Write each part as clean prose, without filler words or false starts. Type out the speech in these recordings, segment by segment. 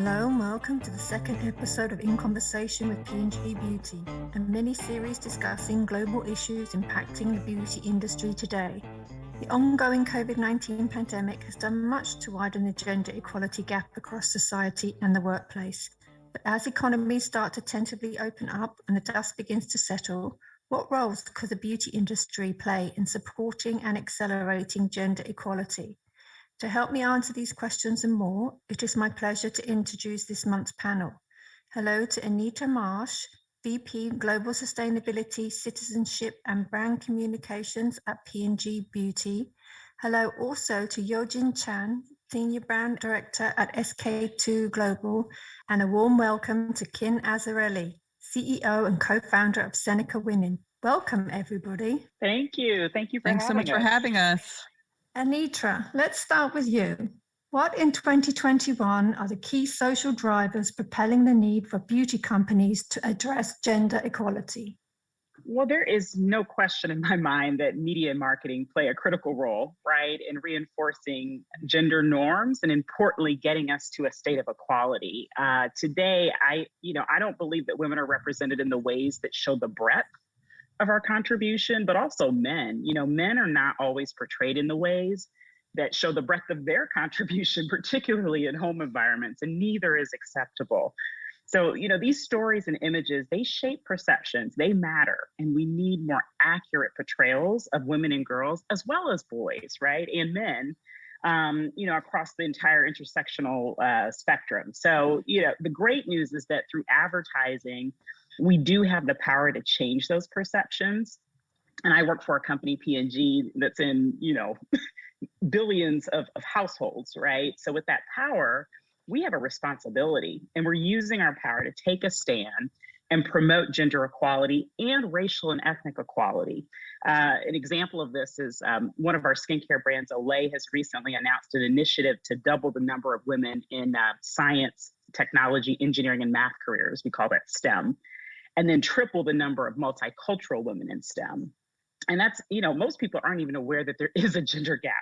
Hello and welcome to the second episode of In Conversation with P&G Beauty, a mini-series discussing global issues impacting the beauty industry today. The ongoing COVID-19 pandemic has done much to widen the gender equality gap across society and the workplace. But as economies start to tentatively open up and the dust begins to settle, what roles could the beauty industry play in supporting and accelerating gender equality? To help me answer these questions and more, it is my pleasure to introduce this month's panel. Hello to Anitra Marsh, VP Global Sustainability, Citizenship and Brand Communications at P&G Beauty. Hello also to YoeGin Chang, Senior Brand Director at SK2 Global, and a warm welcome to Azzarelli, CEO and co-founder of Seneca Women. Welcome, everybody. Thank you. Thank you for Thanks so much for having us. Anitra, let's start with you. What in 2021 are the key social drivers propelling the need for beauty companies to address gender equality? Well, there is no question in my mind that media and marketing play a critical role, right, in reinforcing gender norms and importantly, getting us to a state of equality. Today, I don't believe that women are represented in the ways that show the breadth of our contribution, but also men. Men are not always portrayed in the ways that show the breadth of their contribution, particularly in home environments, and neither is acceptable. So, these stories and images, they shape perceptions, they matter, and we need more accurate portrayals of women and girls, as well as boys, right, and men, across the entire intersectional spectrum. So, the great news is that through advertising, we do have the power to change those perceptions. And I work for a company, P&G, that's in, billions of households, right? So with that power, we have a responsibility, and we're using our power to take a stand and promote gender equality and racial and ethnic equality. An example of this is one of our skincare brands, Olay, has recently announced an initiative to double the number of women in science, technology, engineering, and math careers. We call that STEM. And then triple the number of multicultural women in STEM. And that's, most people aren't even aware that there is a gender gap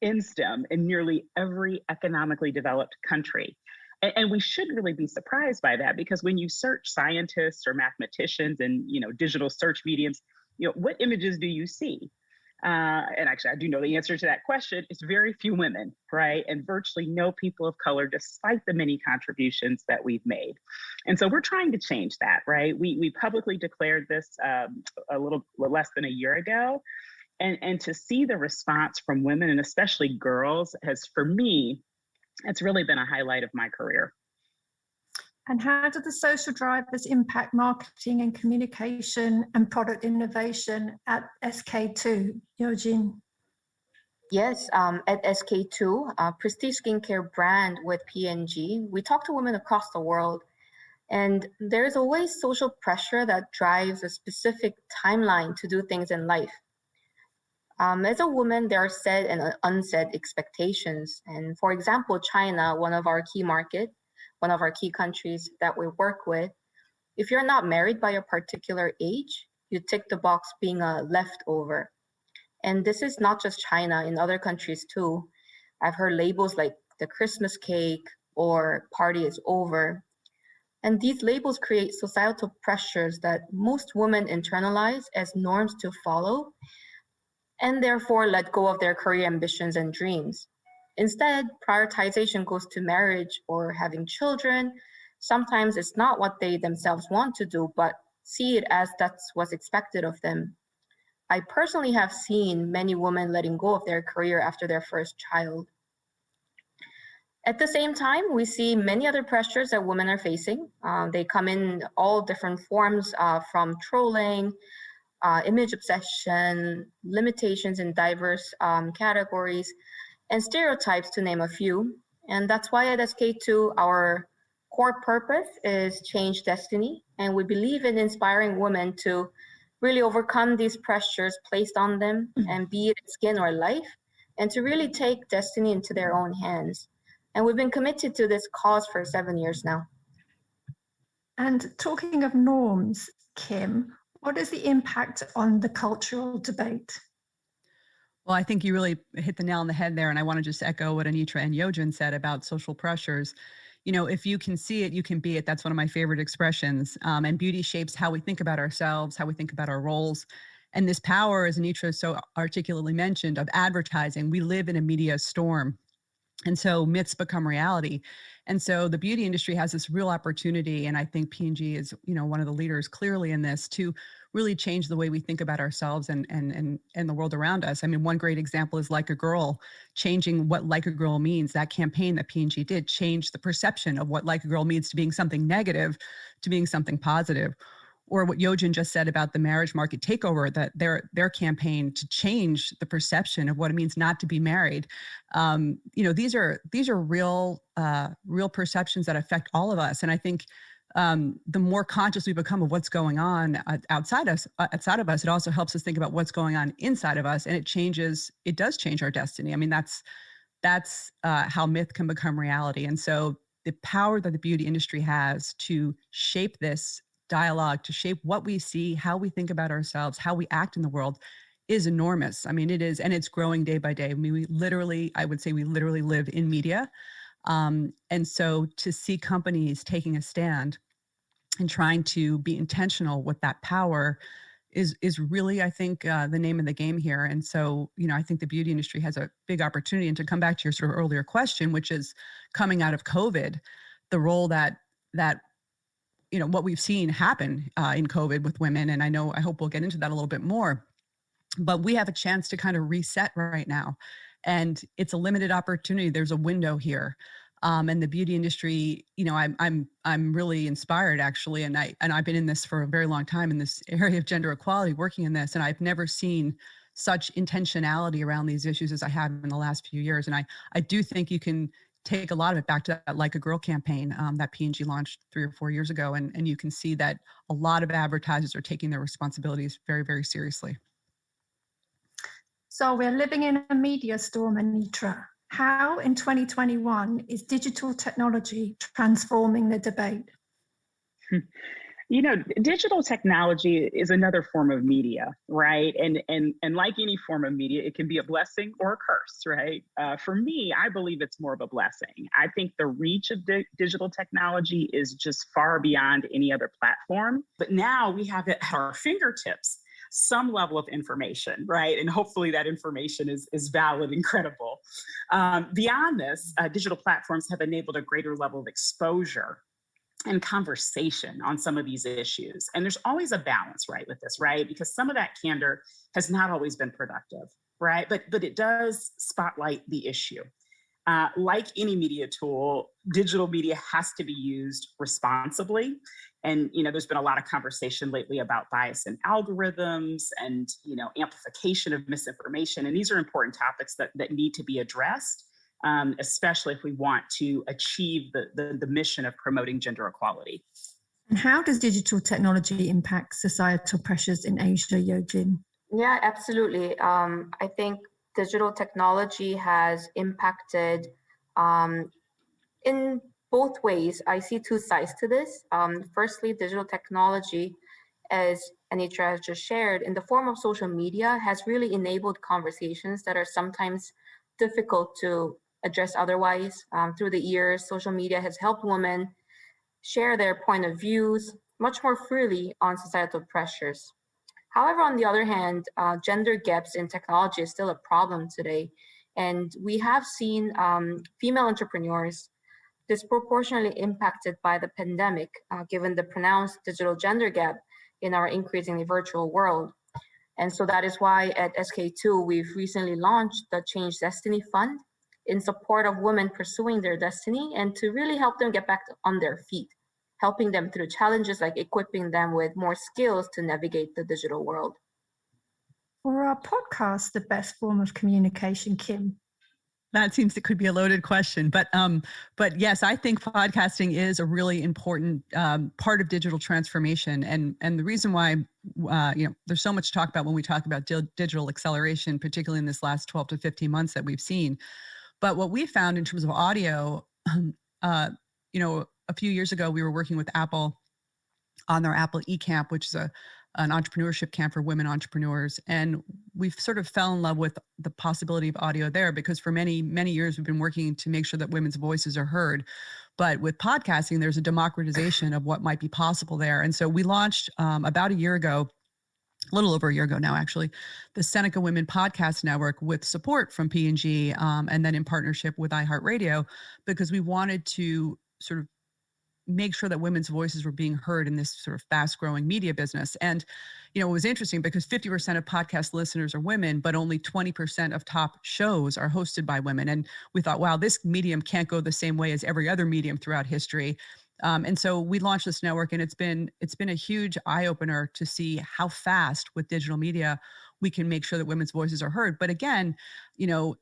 in STEM in nearly every economically developed country. And we shouldn't really be surprised by that, because when you search scientists or mathematicians and, digital search mediums, what images do you see? And actually, I do know the answer to that question. It's very few women, right? And virtually no people of color, despite the many contributions that we've made. And so we're trying to change that, right? We publicly declared this a little less than a year ago. And to see the response from women, and especially girls, has, for me, it's really been a highlight of my career. And how do the social drivers impact marketing and communication and product innovation at SK2, YoeGin? Yes, at SK2, a prestige skincare brand with P&G, we talk to women across the world. And there's always social pressure that drives a specific timeline to do things in life. As a woman, there are said and unsaid expectations. And for example, China, one of our key countries that we work with, if you're not married by a particular age, you tick the box being a leftover. And this is not just China, in other countries too. I've heard labels like the Christmas cake or party is over. And these labels create societal pressures that most women internalize as norms to follow, and therefore let go of their career ambitions and dreams. Instead, prioritization goes to marriage or having children. Sometimes it's not what they themselves want to do, but see it as that's what's expected of them. I personally have seen many women letting go of their career after their first child. At the same time, we see many other pressures that women are facing. They come in all different forms, from trolling, image obsession, limitations in diverse categories, and stereotypes, to name a few. And that's why at SK2, our core purpose is change destiny. And we believe in inspiring women to really overcome these pressures placed on them, and be it skin or life, and to really take destiny into their own hands. And we've been committed to this cause for 7 years now. And talking of norms, Kim, what is the impact on the cultural debate? Well, I think you really hit the nail on the head there. And I want to just echo what Anitra and YoeGin said about social pressures. if you can see it, you can be it. That's one of my favorite expressions. And beauty shapes how we think about ourselves, how we think about our roles. And this power, as Anitra so articulately mentioned, of advertising. We live in a media storm. And so myths become reality. And so the beauty industry has this real opportunity. And I think P&G is, one of the leaders clearly in this to really change the way we think about ourselves and the world around us. I mean, one great example is Like a Girl, changing what Like a Girl means. That campaign that P&G did changed the perception of what Like a Girl means to being something negative to being something positive. Or what YoeGin just said about the marriage market takeover, that their campaign to change the perception of what it means not to be married. These are real perceptions that affect all of us. And I think the more conscious we become of what's going on outside of us, it also helps us think about what's going on inside of us, and it does change our destiny. I mean, that's how myth can become reality. And so the power that the beauty industry has to shape this dialogue, to shape what we see, how we think about ourselves, how we act in the world, is enormous. I mean, it is, and it's growing day by day. I mean, I would say we literally live in media. And so to see companies taking a stand and trying to be intentional with that power is really, I think, the name of the game here. And so, I think the beauty industry has a big opportunity. And to come back to your sort of earlier question, which is coming out of COVID, the role that what we've seen happen in COVID with women. And I hope we'll get into that a little bit more, but we have a chance to kind of reset right now. And it's a limited opportunity. There's a window here. And the beauty industry, I'm really inspired actually. And I've been in this for a very long time in this area of gender equality, working in this. And I've never seen such intentionality around these issues as I have in the last few years. And I do think you can take a lot of it back to that Like a Girl campaign that P&G launched 3 or 4 years ago. And you can see that a lot of advertisers are taking their responsibilities very, very seriously. So we're living in a media storm, Anitra. How in 2021 is digital technology transforming the debate? Digital technology is another form of media, right? And like any form of media, it can be a blessing or a curse, right? For me, I believe it's more of a blessing. I think the reach of digital technology is just far beyond any other platform. But now we have it at our fingertips, some level of information, right? And hopefully that information is valid and credible. Beyond this, digital platforms have enabled a greater level of exposure and conversation on some of these issues. And there's always a balance, right, with this, right? Because some of that candor has not always been productive, right? But it does spotlight the issue. Like any media tool, digital media has to be used responsibly. And, there's been a lot of conversation lately about bias in algorithms and, amplification of misinformation. And these are important topics that need to be addressed, especially if we want to achieve the mission of promoting gender equality. And how does digital technology impact societal pressures in Asia, YoeGin? Yeah, absolutely. I think digital technology has impacted in both ways. I see two sides to this. Firstly, digital technology, as Anitra has just shared, in the form of social media, has really enabled conversations that are sometimes difficult to address otherwise. Through the years, social media has helped women share their point of views much more freely on societal pressures. However, on the other hand, gender gaps in technology is still a problem today. And we have seen female entrepreneurs disproportionately impacted by the pandemic, given the pronounced digital gender gap in our increasingly virtual world. And so that is why at SK2, we've recently launched the Change Destiny Fund in support of women pursuing their destiny and to really help them get back on their feet, helping them through challenges like equipping them with more skills to navigate the digital world. For our podcast, the best form of communication, Kim? That seems it could be a loaded question, but yes, I think podcasting is a really important part of digital transformation, and the reason why there's so much to talk about when we talk about digital acceleration, particularly in this last 12 to 15 months that we've seen. But what we found in terms of audio, a few years ago we were working with Apple on their Apple eCamp, which is an entrepreneurship camp for women entrepreneurs, and we've sort of fell in love with the possibility of audio there, because for many, many years we've been working to make sure that women's voices are heard. But with podcasting, there's a democratization of what might be possible there. And so we launched about a year ago, a little over a year ago now, actually, the Seneca Women Podcast Network, with support from P&G, and then in partnership with iHeartRadio, because we wanted to sort of make sure that women's voices were being heard in this sort of fast growing media business. And, you know, it was interesting because 50% of podcast listeners are women, but only 20% of top shows are hosted by women. And we thought, wow, this medium can't go the same way as every other medium throughout history. And so we launched this network, and it's been a huge eye opener to see how fast with digital media we can make sure that women's voices are heard. But again, you know,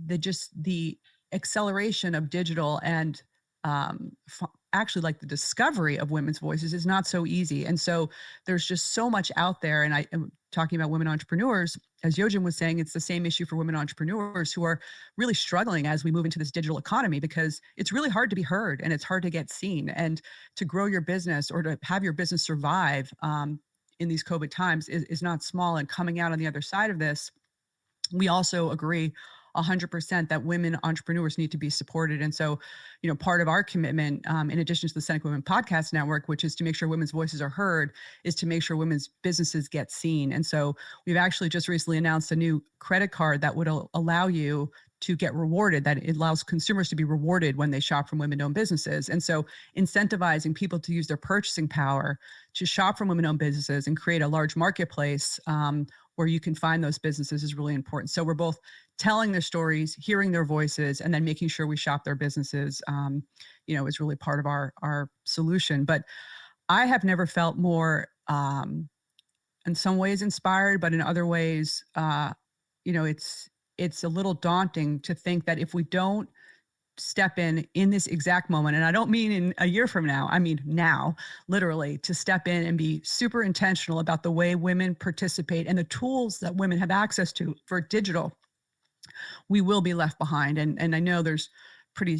the acceleration of digital and actually like the discovery of women's voices is not so easy. And so there's just so much out there. And I am talking about women entrepreneurs, as YoeGin was saying, it's the same issue for women entrepreneurs who are really struggling as we move into this digital economy, because it's really hard to be heard and it's hard to get seen, and to grow your business or to have your business survive in these COVID times is not small. And coming out on the other side of this, we also agree 100% that women entrepreneurs need to be supported. And so, you know, part of our commitment, in addition to the Seneca Women Podcast Network, which is to make sure women's voices are heard, is to make sure women's businesses get seen. And so we've actually just recently announced a new credit card that would allow you to get rewarded, that it allows consumers to be rewarded when they shop from women-owned businesses. And so incentivizing people to use their purchasing power to shop from women-owned businesses and create a large marketplace where you can find those businesses is really important. So we're both telling their stories, hearing their voices, and then making sure we shop their businesses, you know, is really part of our solution. But I have never felt more, in some ways inspired, but in other ways, you know, it's a little daunting to think that if we don't step in this exact moment, and I don't mean in a year from now, I mean now, literally, to step in and be super intentional about the way women participate and the tools that women have access to for digital, we will be left behind. And I know there's pretty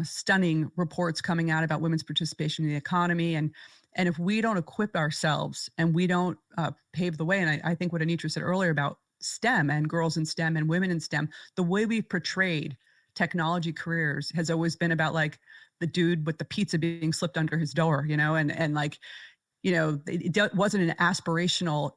stunning reports coming out about women's participation in the economy. And if we don't equip ourselves and we don't pave the way, and I think what Anitra said earlier about STEM and girls in STEM and women in STEM, the way we've portrayed technology careers has always been about like the dude with the pizza being slipped under his door, you know, and like, you know, it wasn't an aspirational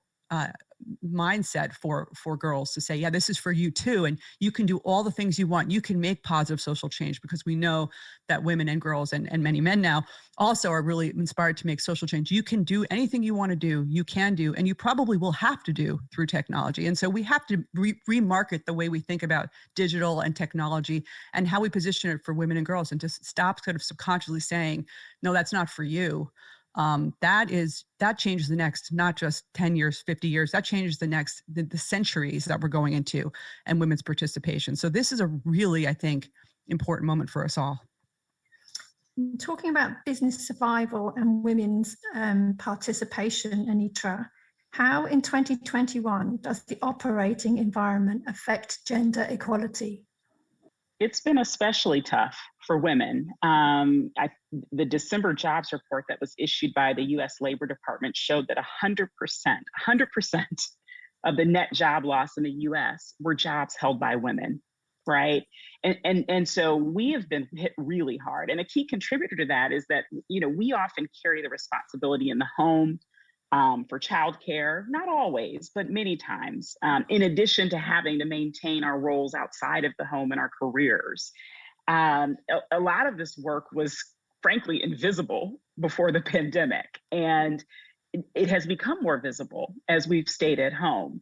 mindset for girls to say, yeah, this is for you too. And you can do all the things you want. You can make positive social change, because we know that women and girls and many men now also are really inspired to make social change. You can do anything you want to do, you can do, and you probably will have to do through technology. And so we have to remarket the way we think about digital and technology and how we position it for women and girls, and just stop sort of subconsciously saying, no, that's not for you. That changes the next, not just 10 years, 50 years, that changes the centuries that we're going into, and women's participation. So this is a really, I think, important moment for us all. Talking about business survival and women's participation, Anitra, how in 2021 does the operating environment affect gender equality? It's been especially tough for women. The December jobs report that was issued by the U.S. Labor Department showed that 100% of the net job loss in the U.S. were jobs held by women, right? And so we have been hit really hard. And a key contributor to that is that, you know, we often carry the responsibility in the home for childcare, not always, but many times, in addition to having to maintain our roles outside of the home and our careers. A lot of this work was frankly invisible before the pandemic, and it has become more visible as we've stayed at home.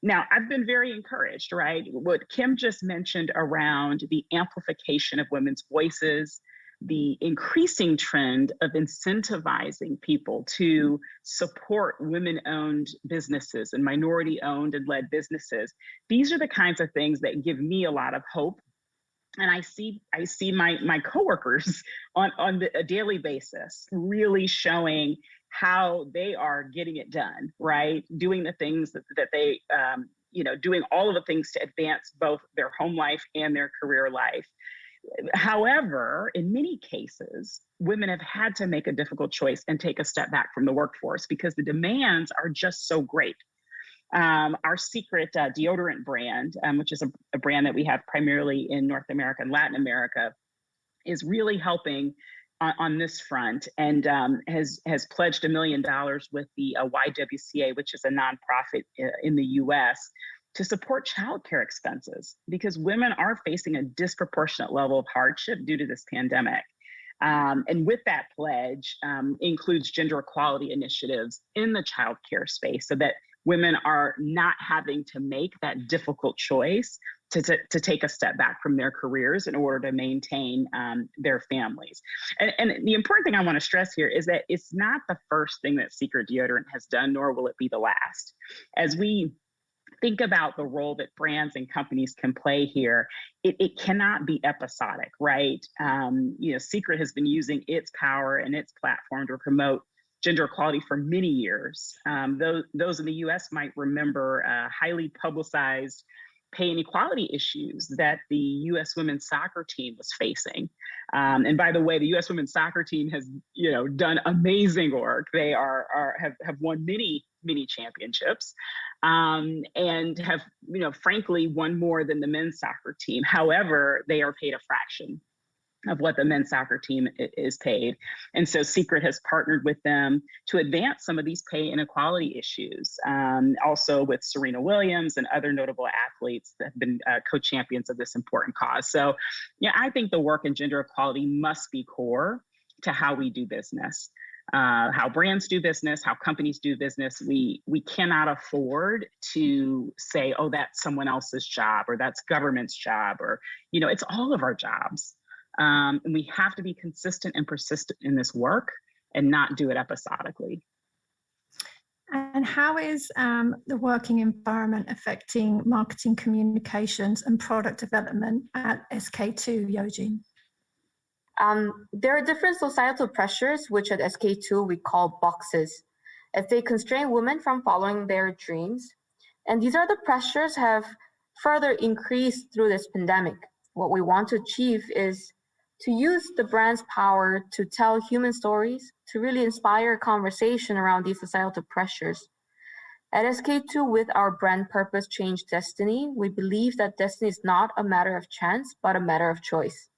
Now, I've been very encouraged, right? What Kim just mentioned around the amplification of women's voices, the increasing trend of incentivizing people to support women-owned businesses and minority-owned and led businesses. These are the kinds of things that give me a lot of hope. And I see my coworkers on a daily basis really showing how they are getting it done, right? Doing the things that they, doing all of the things to advance both their home life and their career life. However, in many cases, women have had to make a difficult choice and take a step back from the workforce because the demands are just so great. Our Secret deodorant brand, which is a brand that we have primarily in North America and Latin America, is really helping on this front, and has pledged $1 million with the YWCA, which is a nonprofit in the U.S., to support childcare expenses, because women are facing a disproportionate level of hardship due to this pandemic. And with that pledge includes gender equality initiatives in the childcare space, so that women are not having to make that difficult choice to take a step back from their careers in order to maintain their families. And the important thing I want to stress here is that it's not the first thing that Secret Deodorant has done, nor will it be the last. As we think about the role that brands and companies can play here, it cannot be episodic, right? Secret has been using its power and its platform to promote gender equality for many years. Those in the US might remember highly publicized pay inequality issues that the U.S. women's soccer team was facing. And by the way, the U.S. women's soccer team has, done amazing work. They have won many championships, and have, frankly, won more than the men's soccer team. However, they are paid a fraction of what the men's soccer team is paid. And so Secret has partnered with them to advance some of these pay inequality issues, also with Serena Williams and other notable athletes that have been co-champions of this important cause. So, I think the work in gender equality must be core to how we do business, how brands do business, how companies do business. We cannot afford to say, oh, that's someone else's job, or that's government's job, or, it's all of our jobs. And we have to be consistent and persistent in this work and not do it episodically. And how is the working environment affecting marketing communications and product development at SK2, YoeGin? There are different societal pressures, which at SK2 we call boxes, as they constrain women from following their dreams. And these are the pressures have further increased through this pandemic. What we want to achieve is to use the brand's power to tell human stories, to really inspire conversation around these societal pressures. At SK2, with our brand purpose, Change Destiny, we believe that destiny is not a matter of chance, but a matter of choice.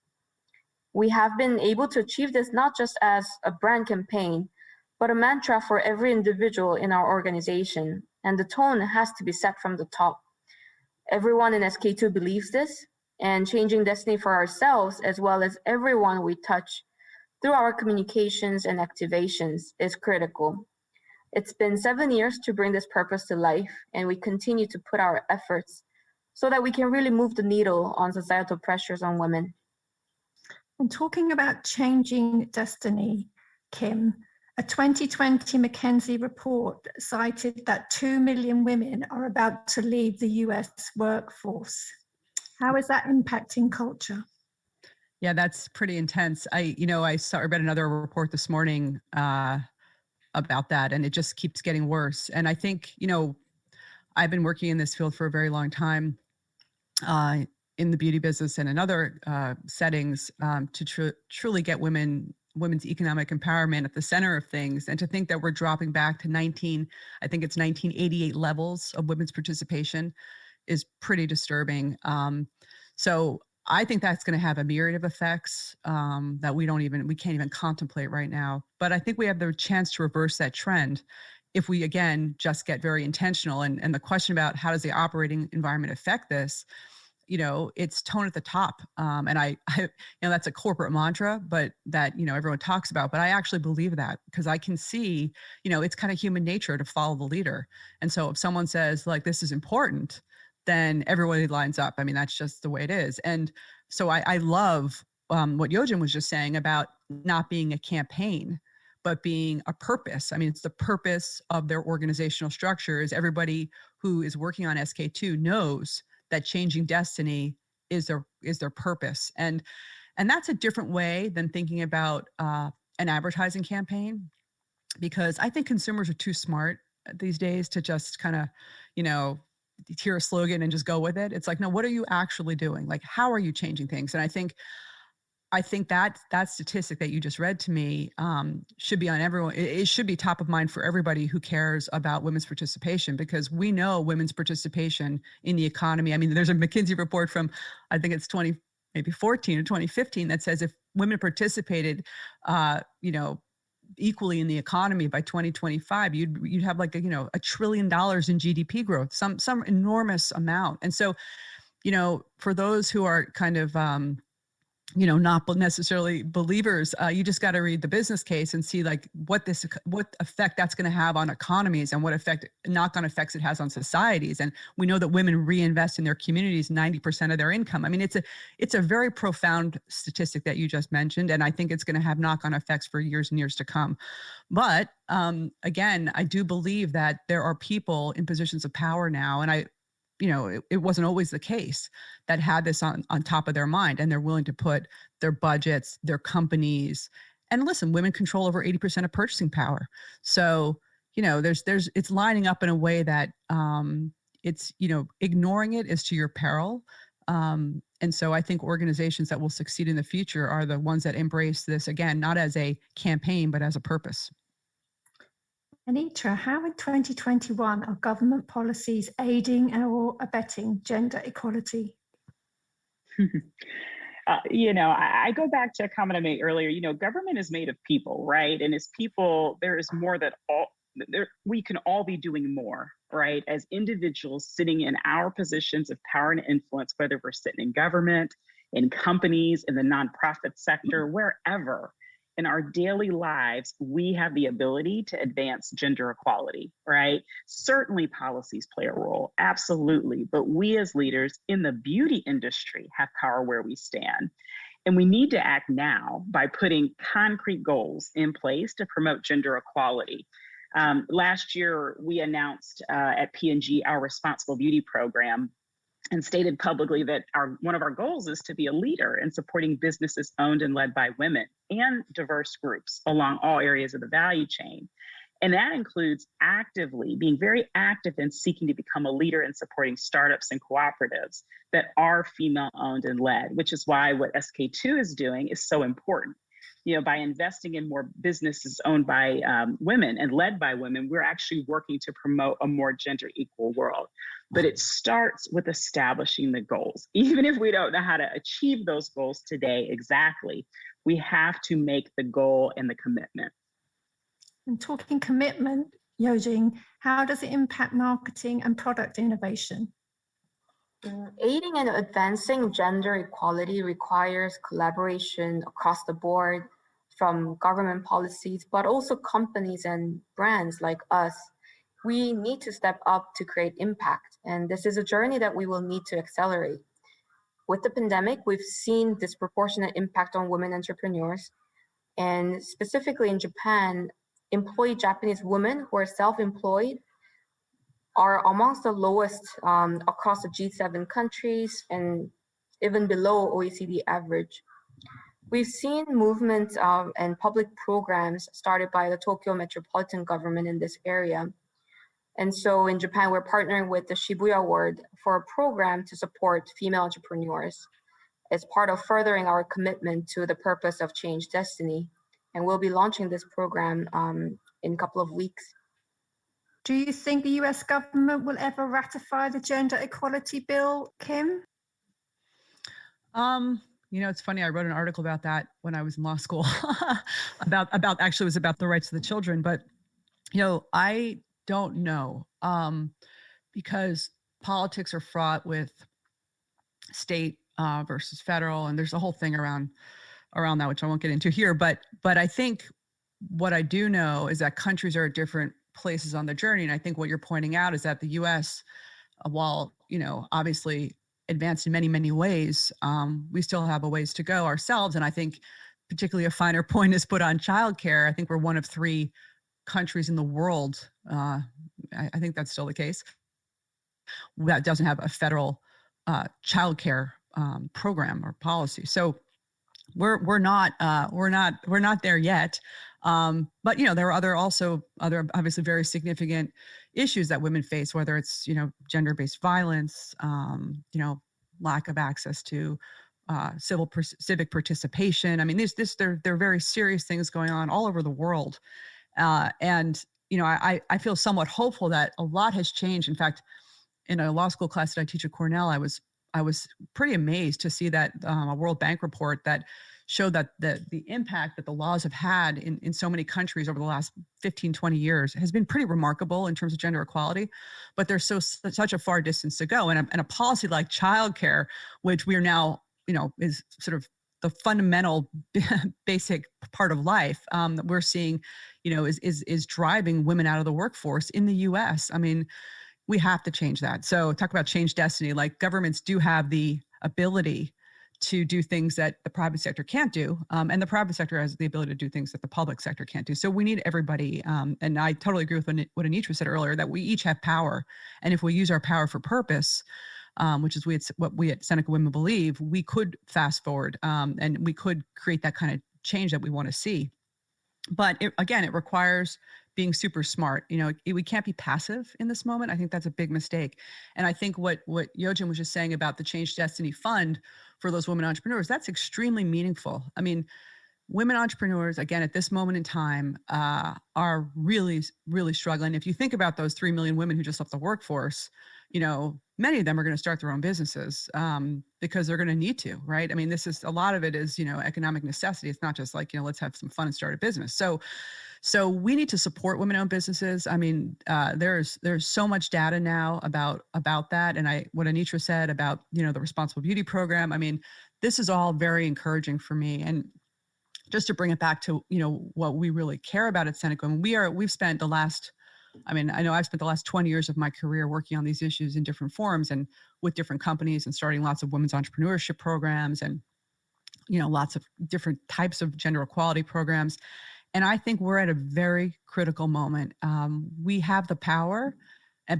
We have been able to achieve this not just as a brand campaign, but a mantra for every individual in our organization, and the tone has to be set from the top. Everyone in SK2 believes this, and changing destiny for ourselves, as well as everyone we touch through our communications and activations, is critical. It's been 7 years to bring this purpose to life, and we continue to put our efforts so that we can really move the needle on societal pressures on women. And talking about changing destiny, Kim, a 2020 McKinsey report cited that 2 million women are about to leave the US workforce. How is that impacting culture? Yeah, that's pretty intense. I read another report this morning about that, and it just keeps getting worse. And I think, I've been working in this field for a very long time, in the beauty business and in other settings, to truly get women's economic empowerment at the center of things, and to think that we're dropping back to 1988 levels of women's participation is pretty disturbing. So I think that's going to have a myriad of effects that we can't even contemplate right now. But I think we have the chance to reverse that trend if we, again, just get very intentional. And the question about how does the operating environment affect this, it's tone at the top. And I that's a corporate mantra, but that, everyone talks about, but I actually believe that, because I can see, it's kind of human nature to follow the leader. And so if someone says, like, this is important, then everybody lines up. I mean, that's just the way it is. And so I love what YoeGin was just saying about not being a campaign, but being a purpose. I mean, it's the purpose of their organizational structures. Everybody who is working on SK2 knows that changing destiny is their purpose. And that's a different way than thinking about an advertising campaign, because I think consumers are too smart these days to just kind of, hear a slogan and just go with it. It's like, no, what are you actually doing? Like, how are you changing things? And I think I think that statistic that you just read to me should be on everyone. It should be top of mind for everybody who cares about women's participation, because we know women's participation in the economy. I mean, there's a McKinsey report from, I think it's 2014 or 2015 that says if women participated, equally in the economy by 2025, you'd have like $1 trillion in GDP growth, some enormous amount. And so, for those who are kind of not necessarily believers, you just got to read the business case and see like what effect that's going to have on economies and what knock-on effects it has on societies. And we know that women reinvest in their communities 90% of their income. I mean, it's a very profound statistic that you just mentioned, and I think it's going to have knock-on effects for years and years to come. But again, I do believe that there are people in positions of power now, and it wasn't always the case, that had this on top of their mind, and they're willing to put their budgets, their companies, and listen, women control over 80% of purchasing power. So, it's lining up in a way that it's, ignoring it is to your peril. And so I think organizations that will succeed in the future are the ones that embrace this, again, not as a campaign, but as a purpose. Anitra, how in 2021 are government policies aiding or abetting gender equality? I go back to a comment I made earlier. Government is made of people, right? And as people, there is more we can all be doing more, right? As individuals sitting in our positions of power and influence, whether we're sitting in government, in companies, in the nonprofit sector, wherever. In our daily lives, we have the ability to advance gender equality, right? Certainly policies play a role, absolutely. But we as leaders in the beauty industry have power where we stand. And we need to act now by putting concrete goals in place to promote gender equality. Last year, we announced at P&G our Responsible Beauty program, and stated publicly that one of our goals is to be a leader in supporting businesses owned and led by women and diverse groups along all areas of the value chain. And that includes being very active in seeking to become a leader in supporting startups and cooperatives that are female owned and led, which is why what SK2 is doing is so important. By investing in more businesses owned by women and led by women, we're actually working to promote a more gender equal world. But it starts with establishing the goals. Even if we don't know how to achieve those goals today exactly, we have to make the goal and the commitment. And talking commitment, YoeGin, how does it impact marketing and product innovation? Aiding and advancing gender equality requires collaboration across the board, from government policies, but also companies and brands like us. We need to step up to create impact, and this is a journey that we will need to accelerate. With the pandemic, we've seen disproportionate impact on women entrepreneurs, and specifically in Japan, employed Japanese women who are self-employed are amongst the lowest across the G7 countries and even below OECD average. We've seen movements and public programs started by the Tokyo metropolitan government in this area. And so in Japan, we're partnering with the Shibuya Ward for a program to support female entrepreneurs as part of furthering our commitment to the purpose of change destiny. And we'll be launching this program in a couple of weeks. Do you think the US government will ever ratify the gender equality bill, Kim? It's funny. I wrote an article about that when I was in law school about actually it was about the rights of the children. But, I don't know because politics are fraught with state versus federal. And there's a whole thing around that, which I won't get into here. But I think what I do know is that countries are at different places on the journey. And I think what you're pointing out is that the US, while, obviously advanced in many, many ways, we still have a ways to go ourselves. And I think particularly a finer point is put on childcare. I think we're one of 3 countries in the world, I think that's still the case, that doesn't have a federal childcare program or policy. So we're not there yet. But there are other obviously very significant issues that women face, whether it's gender-based violence, lack of access to civic participation. I mean, there are very serious things going on all over the world. And, you know, I feel somewhat hopeful that a lot has changed. In fact, in a law school class that I teach at Cornell, I was pretty amazed to see that a World Bank report that showed that the impact that the laws have had in so many countries over the last 15, 20 years has been pretty remarkable in terms of gender equality. But there's such a far distance to go. And a policy like childcare, which we are now, you know, is sort of the fundamental basic part of life that we're seeing, you know, is driving women out of the workforce in the US. I mean, we have to change that. So talk about change destiny. Like, governments do have the ability to do things that the private sector can't do. And the private sector has the ability to do things that the public sector can't do. So we need everybody. And I totally agree with what Anitra said earlier, that we each have power. And if we use our power for purpose, which is what we at Seneca Women believe, we could fast forward and we could create that kind of change that we want to see. But again, it requires being super smart. You know, we can't be passive in this moment. I think that's a big mistake. And I think what YoeGin was just saying about the Change Destiny Fund for those women entrepreneurs, that's extremely meaningful. I mean, women entrepreneurs, again, at this moment in time, are really, really struggling. If you think about those 3 million women who just left the workforce, you know, many of them are going to start their own businesses because they're going to need to, right? I mean, a lot of it is, you know, economic necessity. It's not just like, you know, let's have some fun and start a business. So we need to support women-owned businesses. I mean, there's so much data now about that. And what Anitra said about, you know, the Responsible Beauty Program. I mean, this is all very encouraging for me. And just to bring it back to, you know, what we really care about at Seneca, and we've spent the last, I mean, I know I've spent the last 20 years of my career working on these issues in different forums and with different companies and starting lots of women's entrepreneurship programs and, you know, lots of different types of gender equality programs. And I think we're at a very critical moment. We have the power,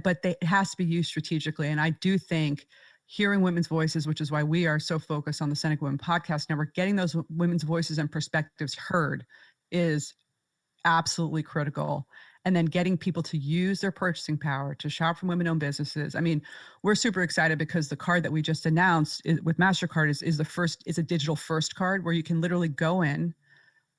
but it has to be used strategically. And I do think hearing women's voices, which is why we are so focused on the Seneca Women Podcast Network, getting those women's voices and perspectives heard is absolutely critical. And then getting people to use their purchasing power to shop from women-owned businesses. I mean, we're super excited because the card that we just announced with MasterCard is a digital first card where you can literally go in,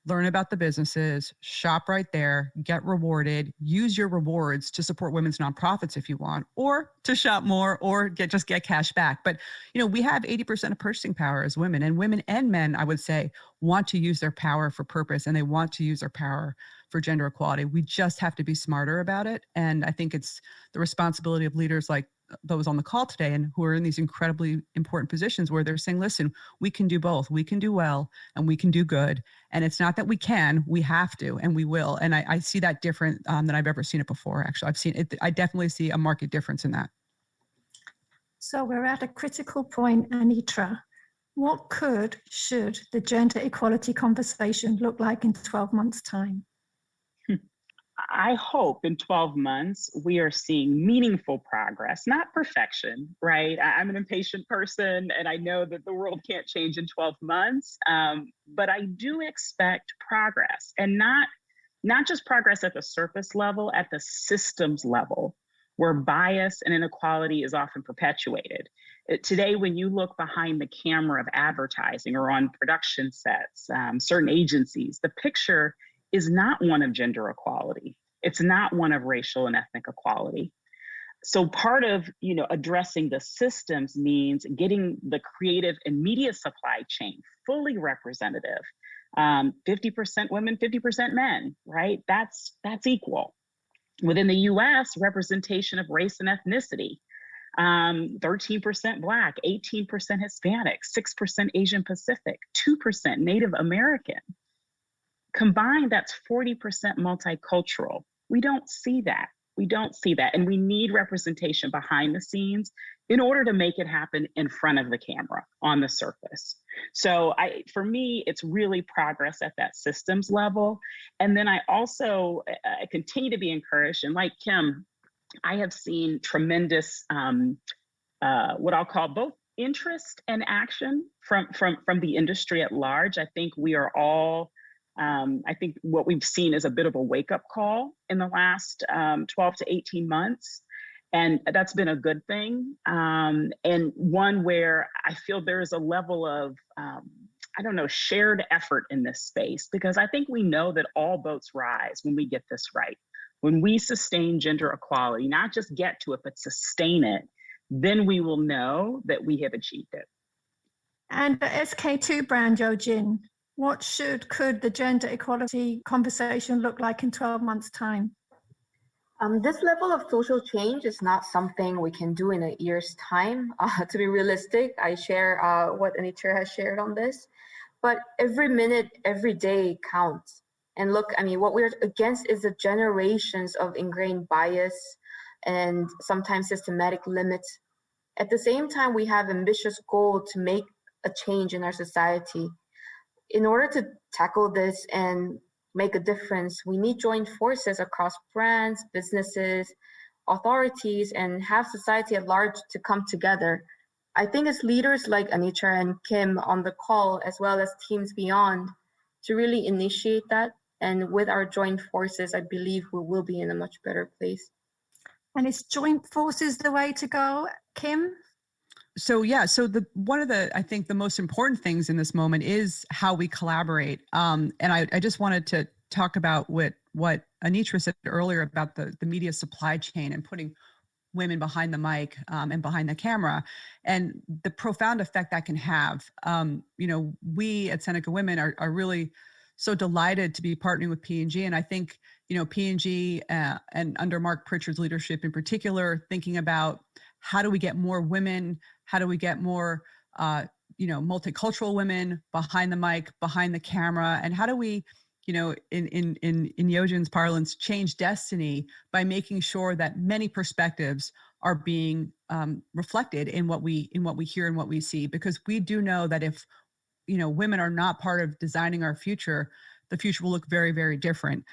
learn about the businesses, shop right there, get rewarded, use your rewards to support women's nonprofits if you want, or to shop more or just get cash back. But, you know, we have 80% of purchasing power as women, and women and men, I would say, want to use their power for purpose and they want to use their power for gender equality. We just have to be smarter about it. And I think it's the responsibility of leaders like those on the call today and who are in these incredibly important positions where they're saying, listen, we can do both. We can do well and we can do good. And it's not that we can, we have to, and we will. And I see that different than I've ever seen it before. Actually, I've seen it. I definitely see a marked difference in that. So we're at a critical point, Anitra. What should the gender equality conversation look like in 12 months' time? I hope in 12 months, we are seeing meaningful progress, not perfection, right? I'm an impatient person and I know that the world can't change in 12 months, but I do expect progress, and not just progress at the surface level, at the systems level, where bias and inequality is often perpetuated. Today, when you look behind the camera of advertising or on production sets, certain agencies, the picture is not one of gender equality. It's not one of racial and ethnic equality. So part of, you know, addressing the systems means getting the creative and media supply chain fully representative. 50% women, 50% men, right? That's equal. Within the US, representation of race and ethnicity, 13% Black, 18% Hispanic, 6% Asian Pacific, 2% Native American. Combined, that's 40% multicultural. We don't see that. And we need representation behind the scenes in order to make it happen in front of the camera on the surface. So for me, it's really progress at that systems level. And then I also continue to be encouraged. And like Kim, I have seen tremendous, what I'll call both interest and action from the industry at large. I think we are all, I think what we've seen is a bit of a wake-up call in the last 12 to 18 months. And that's been a good thing. And one where I feel there's a level of, I don't know, shared effort in this space, because I think we know that all boats rise when we get this right. When we sustain gender equality, not just get to it, but sustain it, then we will know that we have achieved it. And the SK2 brand, YoeGin, what could the gender equality conversation look like in 12 months' time? This level of social change is not something we can do in a year's time. To be realistic, I share what Anitra has shared on this, but every minute, every day counts. And look, I mean, what we're against is the generations of ingrained bias and sometimes systematic limits. At the same time, we have ambitious goal to make a change in our society. In order to tackle this and make a difference, we need joint forces across brands, businesses, authorities, and have society at large to come together. I think it's leaders like Anitra and Kim on the call, as well as teams beyond, to really initiate that. And with our joint forces, I believe we will be in a much better place. And is joint forces the way to go, Kim? So one of the, I think the most important things in this moment is how we collaborate. And I just wanted to talk about what Anitra said earlier about the media supply chain and putting women behind the mic and behind the camera, and the profound effect that can have. We at Seneca Women are really so delighted to be partnering with P&G. And I think, P&G and under Mark Pritchard's leadership in particular, thinking about how do we get more women, how do we get more, multicultural women behind the mic, behind the camera, and how do we, in YoeGin's parlance, change destiny by making sure that many perspectives are being reflected in what we hear and what we see, because we do know that if women are not part of designing our future, the future will look very, very different.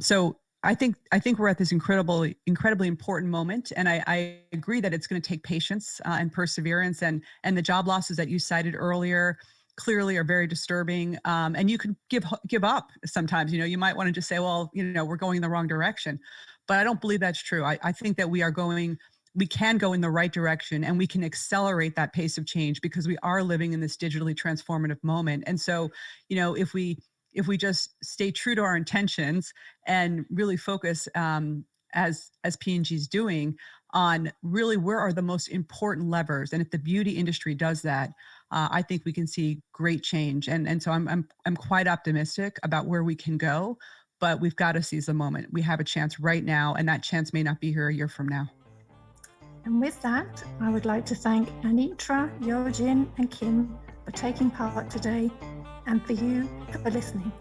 So I think we're at this incredibly important moment, and I agree that it's going to take patience and perseverance, and the job losses that you cited earlier clearly are very disturbing. And you could give up sometimes. You might want to just say, well, we're going in the wrong direction, but I don't believe that's true. I think that we can go in the right direction, and we can accelerate that pace of change because we are living in this digitally transformative moment. And so, if we just stay true to our intentions and really focus, as P&G is doing, on really where are the most important levers, and if the beauty industry does that, I think we can see great change. And so I'm quite optimistic about where we can go, but we've got to seize the moment. We have a chance right now, and that chance may not be here a year from now. And with that, I would like to thank Anitra, YoeGin, and Kim for taking part today, and for you for listening.